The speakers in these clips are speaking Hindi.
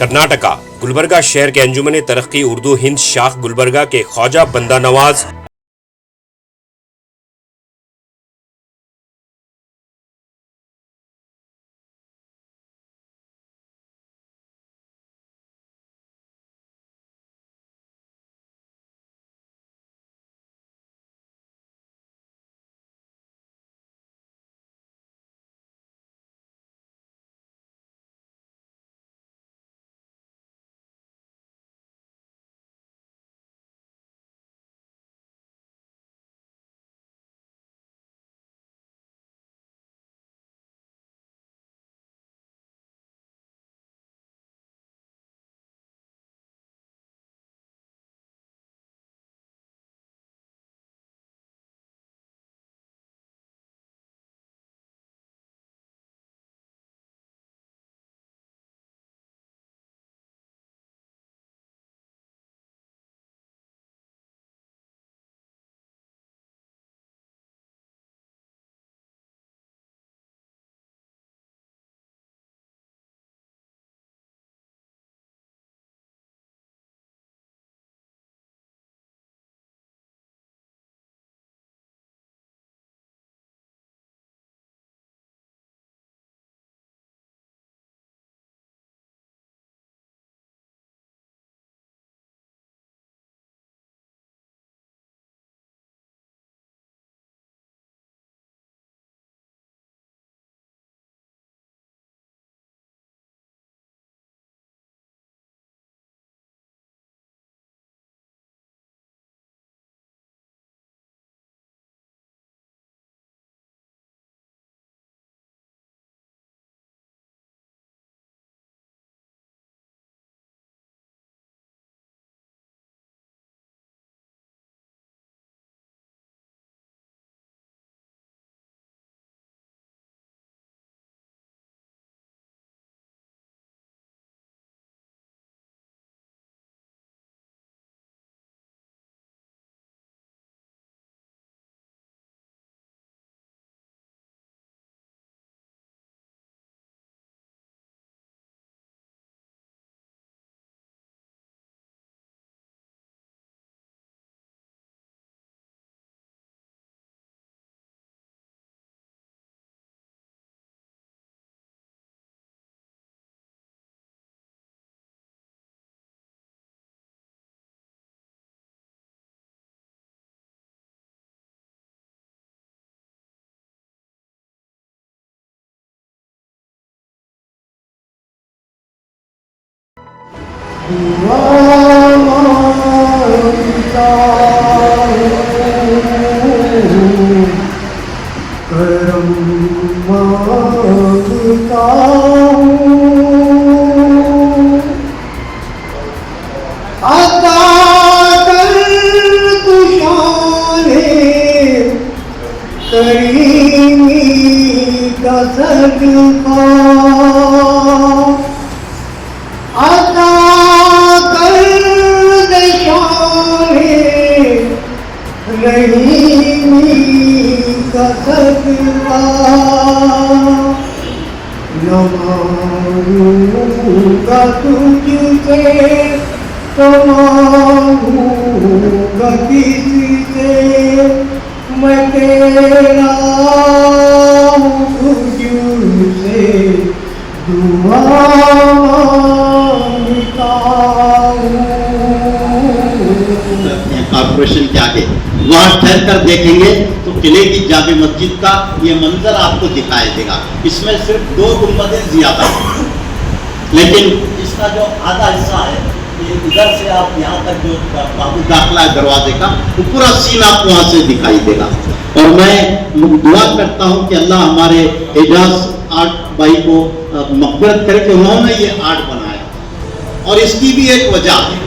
कर्नाटका गुलबर्गा शहर के अंजुमन तरक्की उर्दू हिंद शाख गुलबर्गा के ख्वाजा बंदा नवाज मैं तेरा तुझसे दुआ मांगता हूं। कॉर्पोरेशन के आगे वहां ठहर कर देखेंगे तो किले की जामे मस्जिद का ये मंजर आपको दिखाई देगा। इसमें सिर्फ 2 गुंबदें ज्यादा हैं, लेकिन इसका जो आधा हिस्सा है इधर से आप यहाँ तक जो बाबू दाखला है दरवाजे का, वो पूरा सीन आपको वहां से दिखाई देगा। और मैं दुआ करता हूँ कि अल्लाह हमारे एजाज आर्ट भाई को मग़फ़िरत करे कि उन्होंने ये आर्ट बनाया। और इसकी भी एक वजह है,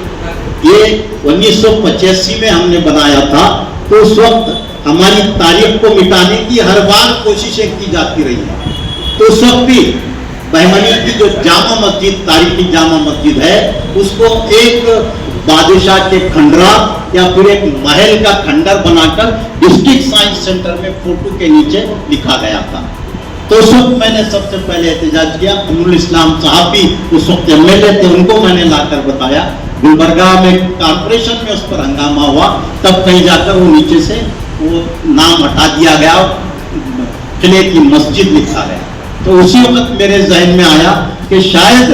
ये 1985 में हमने बनाया था, तो उस वक्त हमारी तारीख को मिटाने की हर बार कोशिशें की जाती रही है। तो उस वक्त भी बहमनी की जो जामा मस्जिद, तारीखी जामा मस्जिद है, उसको एक बादशाह के खंडरा या फिर एक महल का खंडर बनाकर डिस्ट्रिक्ट साइंस सेंटर में फोटो के नीचे लिखा गया था। तो उस वक्त मैंने सबसे पहले एहतजाज किया। अमरुल इस्लाम साहब भी उस वक्त एमएलए थे, उनको मैंने लाकर बताया। गुलबर्गा में कारपोरेशन में उस पर हंगामा हुआ, तब कहीं जाकर वो नीचे से वो नाम हटा दिया गया, किले की मस्जिद लिखा गया। तो उसी वक्त मेरे जहन में आया कि शायद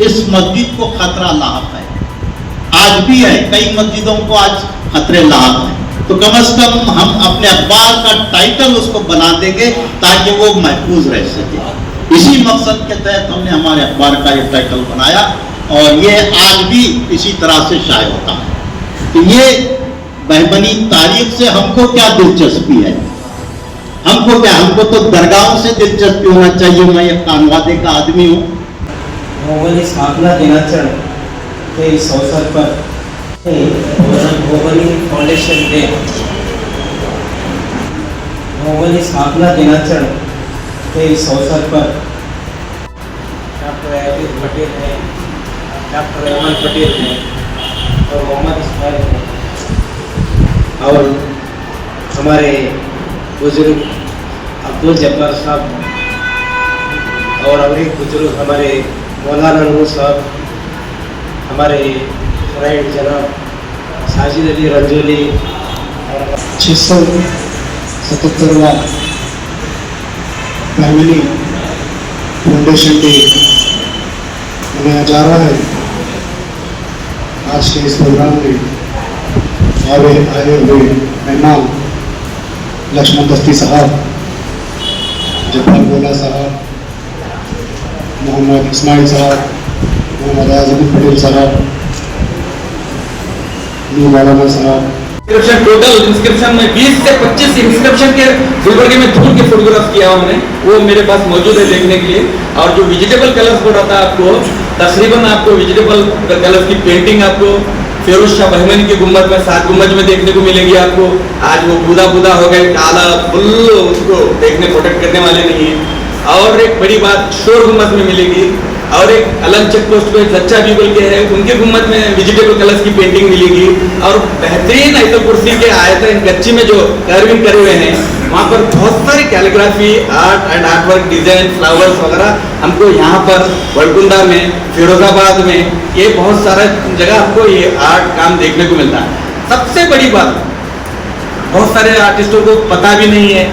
इस मस्जिद को खतरा लाहक है, आज भी है, कई मस्जिदों को आज खतरे लाहक है। तो कम से कम हम अपने अखबार का टाइटल उसको बना देंगे ताकि वो महफूज रह सके। इसी मकसद के तहत हमने हमारे अखबार का ये टाइटल बनाया और ये आज भी इसी तरह से शाये होता है। तो ये बहबनी तारीख से हमको क्या दिलचस्पी है? हमको क्या, हमको तो दरगाहों से दिलचस्पी होना चाहिए। मैं एक कानवादे का आदमी हूँ। भोवनी स्थापना दिनाचरण के इस अवसर पर भोवनी फाउंडेशन डे, भोवनी स्थापना दिनाचरण के इस अवसर पर डॉक्टर आतिफ पटेल हैं, डॉक्टर रहमान पटेल हैं और मोहम्मद इस्माइल हैं और हमारे बुजुर्ग अब्दुल जब्बार साहब और एक बुजुर्ग हमारे मौलाना नूर साहब, हमारे फ्रेंड जनाब साजिद अली रंजोली। 677वां फैमिली फाउंडेशन डे मनाया जा रहा है। आज के इस प्रोग्राम में आए हुए मेहमान लक्ष्मण दस्ती साहब, जब्बार गोला साहब, मोहम्मद इस्माइल साहब, मोहम्मद आज़म पटेल साहब, मौलाना साहब। टोटल इंस्क्रिप्शन में 20 से 25 इंस्क्रिप्शन के गुलबर्गे में धूल के फोटोग्राफ किया हमने, वो मेरे पास मौजूद है देखने के लिए। और जो वेजिटेबल कलर्स बोल रहा था आपको, तकरीबन आपको वेजिटेबल कलर्स की पेंटिंग आपको फिरोज शाह बहमनी की गुम्बद में 7 गुम्बद में देखने को मिलेगी आपको। आज वो बुदा बुदा हो गए, काला बुल्लो, उसको देखने प्रोटेक्ट करने वाले नहीं है। और एक बड़ी बात शोर गुम्बद में मिलेगी और एक अलग चेक पोस्ट पे लच्चा बीबल के है, उनके गुम्बद में वेजिटेबल कलर्स की पेंटिंग मिलेगी। और बेहतरीन आयतल कुर्सी के आयतन गच्ची में जो कार्विंग करे हुए हैं, वहाँ पर बहुत सारी calligraphy, art and art work, design, flowers वगैरह हमको यहाँ पर वलकुंदा में, फिरोजाबाद में, ये बहुत सारा जगह हमको ये आर्ट काम देखने को मिलता है। सबसे बड़ी बात, बहुत सारे आर्टिस्टों को पता भी नहीं है,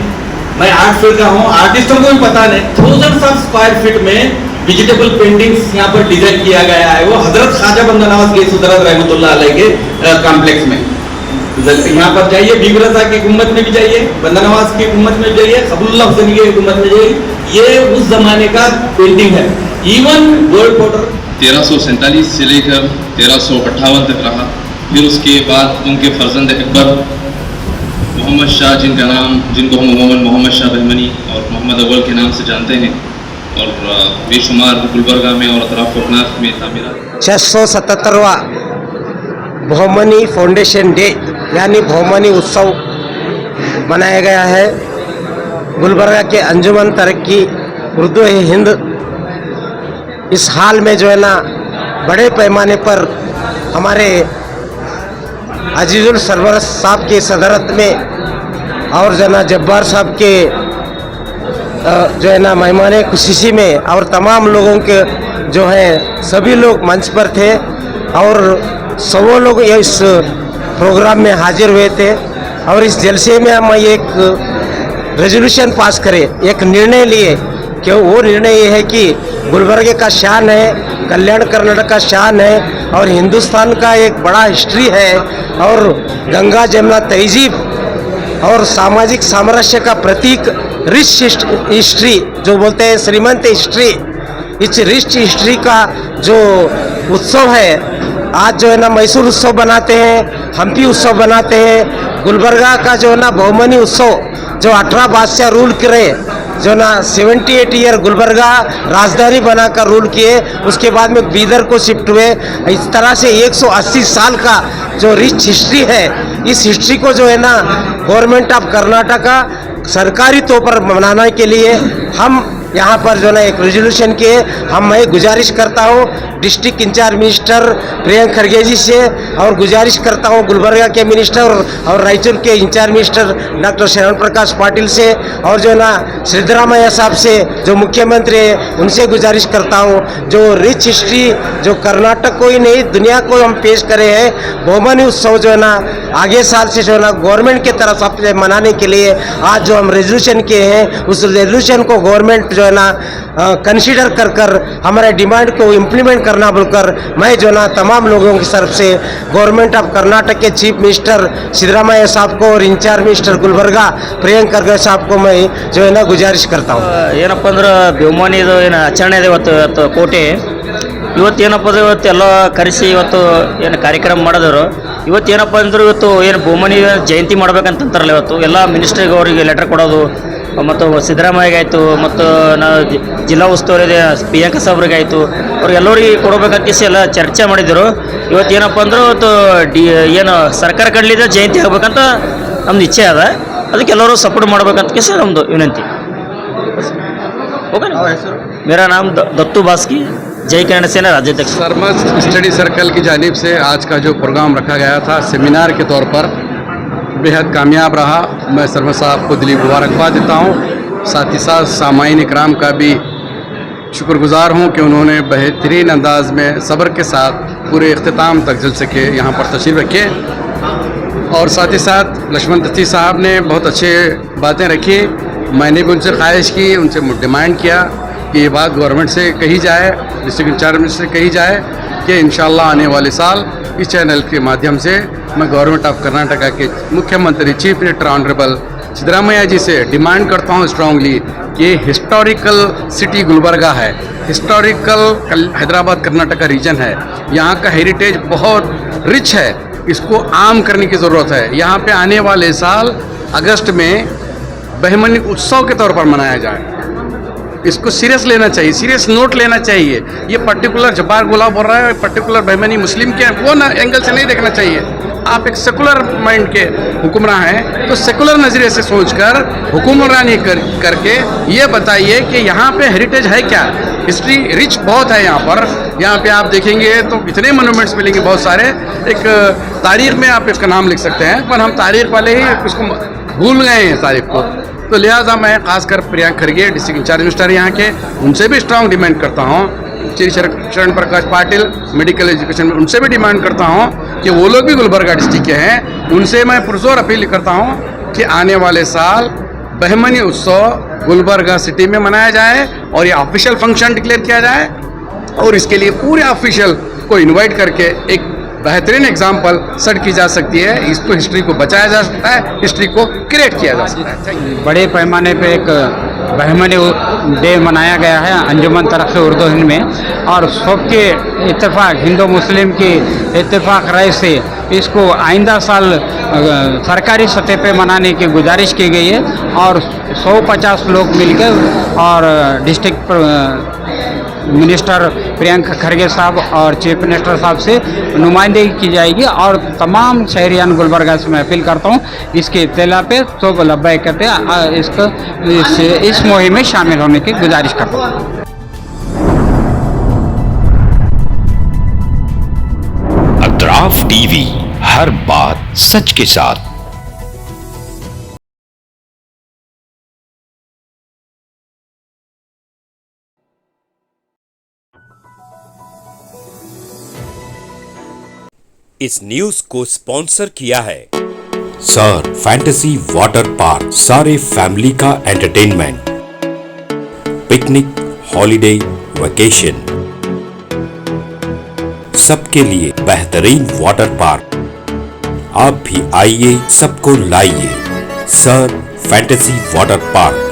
मैं आर्ट फील्ड का हूँ, आर्टिस्टों को भी पता नहीं, 1000 ऑफ स्क्वायर फीट में वेजिटेबल पेंटिंग्स यहाँ पर डिजाइन किया गया है। वो हजरत ख्वाजा बंदा नवाज के सुदरत रहमतुल्लाह अलैह के कॉम्प्लेक्स में। यहाँ पर जाइए, बीबी रज़ा की गुम्बद में भी जाइए, बंदा नवाज की गुम्बद में जाइए, कबूलुल्लाह हुसैनी की गुम्बद में जाइए। ये उस जमाने का पेंटिंग है। इवन गोल्ड बॉर्डर 1347 से लेकर 1358 तक रहा। फिर उसके बाद उनके फर्जंद अकबर मोहम्मद शाह, जिनको हम मोहम्मद शाह बहमनी और मोहम्मद अव्वल के नाम से जानते हैं, और बेशुमार गुलबर्गा में और अतराफ कोकनाथ में तामीरात। 677वां भोवनी फाउंडेशन डे यानी भोवनी उत्सव मनाया गया है। गुलबर्गा के अंजुमन तरक्की उर्दू हिंद इस हाल में जो है ना बड़े पैमाने पर हमारे अजीजुल सरवर साहब की सदरत में और जो है ना जब्बार साहब के जो है ना मेहमान खुशी में और तमाम लोगों के जो है सभी लोग मंच पर थे और सौ लोग इस प्रोग्राम में हाजिर हुए थे। और इस जलसे में हम एक रेजोल्यूशन पास करें, एक निर्णय लिए कि वो निर्णय ये है कि गुलबर्गे का शान है, कल्याण कर्नाटक का शान है और हिंदुस्तान का एक बड़ा हिस्ट्री है और गंगा जमुना तहजीब और सामाजिक सामरस्य का प्रतीक रिच हिस्ट्री जो बोलते हैं श्रीमंत हिस्ट्री, इस रिच हिस्ट्री का जो उत्सव है आज जो है ना मैसूर उत्सव बनाते हैं, हम्पी उत्सव बनाते हैं। गुलबर्गा का जो है ना भोवनी उत्सव जो 18 बादशाह रूल करे, जो ना 78 ईयर गुलबर्गा राजधानी बनाकर रूल किए, उसके बाद में बीदर को शिफ्ट हुए। इस तरह से 180 साल का जो रिच हिस्ट्री है, इस हिस्ट्री को जो है ना गवर्नमेंट ऑफ कर्नाटका सरकारी तौर पर मनाने के लिए हम यहाँ पर जो ना एक रेजोल्यूशन के मैं गुजारिश करता हूँ district incharge minister Priyank Kharge ji से, और गुजारिश करता हूँ गुलबर्गा के मिनिस्टर और रायचूर के इंचार्ज मिनिस्टर डॉक्टर शरण प्रकाश पाटिल से, और जो ना सिद्धरामैया साहब से जो मुख्यमंत्री है उनसे गुजारिश करता हूँ, जो रिच हिस्ट्री जो कर्नाटक को ही नहीं दुनिया को हम पेश करे हैं, बहुमनी उत्सव जो है ना आगे साल से जो है ना गवर्नमेंट की तरफ से मनाने के लिए आज जो हम रेजोल्यूशन किए हैं, उस रेजोल्यूशन को गवर्नमेंट जो है ना कंसीडर कर हमारे डिमांड को इम्प्लीमेंट करना बोलकर मैं जो ना तमाम लोगों की तरफ से गवर्नमेंट ऑफ कर्नाटक के चीफ मिनिस्टर सिद्धरामैया साहब को और इंचार्ज मिनिस्टर गुलबर्गा प्रियंक खरगे साहब को मैं जो है ना गुजारिश करता हूँ। ಏನಪ್ಪ ಅಂದ್ರೆ ಬಹುಮಾನಿದು ಏನು ಆಚರಣೆ ಇದೆ ಇವತ್ತು ಕೋಟೆ ಇವತ್ತೇನಪ್ಪ ಅಂದ್ರೆ ಇವತ್ತೆಲ್ಲ ಕರೆಸಿ ಇವತ್ತು ಏನು ಕಾರ್ಯಕ್ರಮ ಮಾಡಿದ್ರು ಇವತ್ತೇನಪ್ಪ ಅಂದ್ರೆ ಇವತ್ತು ಏನು ಬಹುಮಾನಿ ಜಯಂತಿ ಮಾಡ್ಬೇಕಂತಾರಲ್ಲ ಇವತ್ತು ಎಲ್ಲ ಮಿನಿಸ್ಟ್ರಿಗೆ ಅವರಿಗೆ ಲೆಟರ್ ಕೊಡೋದು ಮತ್ತು ಸಿದ್ದರಾಮಯ್ಯಗಾಯಿತು ಮತ್ತು ನಾವು ಜಿಲ್ಲಾ ಉಸ್ತುವಾರಿ ಪ್ರಿಯಾಂಕಾ ಸಾಬ್ರಿಗಾಯಿತು ಅವ್ರಿಗೆಲ್ಲರಿಗೆ ಕೊಡಬೇಕಂತ ಎಲ್ಲ ಚರ್ಚೆ ಮಾಡಿದ್ರು। ಇವತ್ತೇನಪ್ಪ ಅಂದ್ರೆ ಇವತ್ತು ಏನು ಸರ್ಕಾರ ಕಡಲಿದ್ದ ಜಯಂತಿ ಆಗಬೇಕಂತ ನಮ್ದು ಇಚ್ಛೆ ಅದ, ಅದಕ್ಕೆ ಎಲ್ಲರೂ ಸಪೋರ್ಟ್ ಮಾಡ್ಬೇಕಂತ ನಮ್ಮದು ವಿನಂತಿ। ओके ना? मेरा नाम दत्तू बास्की, जय किरण सेना राज्याध्यक्ष। सरमद स्टडी सर्कल की जानिब से आज का जो प्रोग्राम रखा गया था सेमिनार के तौर पर बेहद कामयाब रहा। मैं सरमद साहब को दिली मुबारकबाद देता हूँ, साथ ही साथ सामाईन इकराम का भी शुक्रगुजार हूँ कि उन्होंने बेहतरीन अंदाज में सब्र के साथ पूरे अख्तिताम तक जलसे के यहाँ पर तशरीफ़ रखे, और साथ ही साथ लक्ष्मण दत्ती साहब ने बहुत अच्छे बातें रखी। मैंने भी उनसे ख्वाहिश की, उनसे डिमांड किया कि ये बात गवर्नमेंट से कही जाए, डिस्ट्रिक्ट इंचार्ज मिनिस्टर से कही जाए कि इंशाल्लाह आने वाले साल इस चैनल के माध्यम से मैं गवर्नमेंट ऑफ कर्नाटका के मुख्यमंत्री चीफ मिनिस्टर ऑनरेबल सिद्धरामैया जी से डिमांड करता हूँ स्ट्रांगली कि हिस्टोरिकल सिटी गुलबर्गा है, हिस्टोरिकल हैदराबाद कर्नाटका रीजन है, यहाँ का हेरिटेज बहुत रिच है, इसको आम करने की ज़रूरत है। यहाँ पे आने वाले साल अगस्त में बहमनी उत्सव के तौर पर मनाया जाए, इसको सीरियस लेना चाहिए, सीरियस नोट लेना चाहिए। ये पर्टिकुलर जब्बार गुलाब बोल रहा है पर्टिकुलर बहमनी मुस्लिम के वो ना एंगल से नहीं देखना चाहिए। आप एक सेकुलर माइंड के हुक्मरान हैं तो सेकुलर नज़रिए से सोचकर हुक्मरानी करके ये बताइए कि यहाँ पे हेरिटेज है क्या। हिस्ट्री रिच बहुत है यहाँ पे आप देखेंगे तो इतने मोनूमेंट्स मिलेंगे बहुत सारे। एक तारीख में आप इसका नाम लिख सकते हैं, पर हम तारीख वाले ही इसको भूल गए हैं तारीख को। तो लिहाजा मैं खासकर Priyank Kharge district incharge minister यहाँ के, उनसे भी स्ट्रांग डिमांड करता हूँ। श्री शरण प्रकाश पाटिल मेडिकल एजुकेशन में उनसे भी डिमांड करता हूँ कि वो लोग भी गुलबर्गा डिस्ट्रिक्ट के हैं, उनसे मैं पुरजोर अपील करता हूँ कि आने वाले साल बहमनी उत्सव गुलबर्गा सिटी में मनाया जाए और ये ऑफिशियल फंक्शन डिक्लेयर किया जाए, और इसके लिए पूरे ऑफिशियल को इनवाइट करके एक बेहतरीन एग्जाम्पल सेट की जा सकती है। इसको हिस्ट्री को बचाया जा सकता है, हिस्ट्री को क्रिएट किया जा सकता है। बड़े पैमाने पे एक बहमनी डे मनाया गया है अंजुमन तरक्की उर्दू हिंद में, और सबके इत्तेफाक हिंदू मुस्लिम की इत्तेफाक राय से इसको आइंदा साल सरकारी सतह पे मनाने की गुजारिश की गई है, और 150 लोग मिलकर और डिस्ट्रिक्ट मिनिस्टर प्रियंका खरगे साहब और चीफ मिनिस्टर साहब से नुमाइंदगी की जाएगी, और तमाम शहरियान गुलबर्गा से मैं अपील करता हूँ इसके इत्तला पे तो लब्बैक कहते हैं इस मुहिम में शामिल होने की गुजारिश करता हूँ। अतराफ टीवी, हर बात सच के साथ। इस न्यूज को स्पॉन्सर किया है सर फैंटेसी वाटर पार्क, सारे फैमिली का एंटरटेनमेंट, पिकनिक, हॉलिडे, वेकेशन, सबके लिए बेहतरीन वाटर पार्क। आप भी आइए, सबको लाइए। Sir fantasy water park,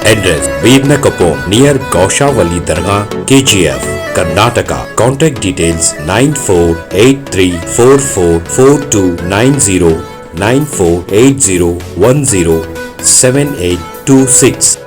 address Birankapo near Goshawali dargah, KGF, Karnataka. Contact details 9483444290 9480107826।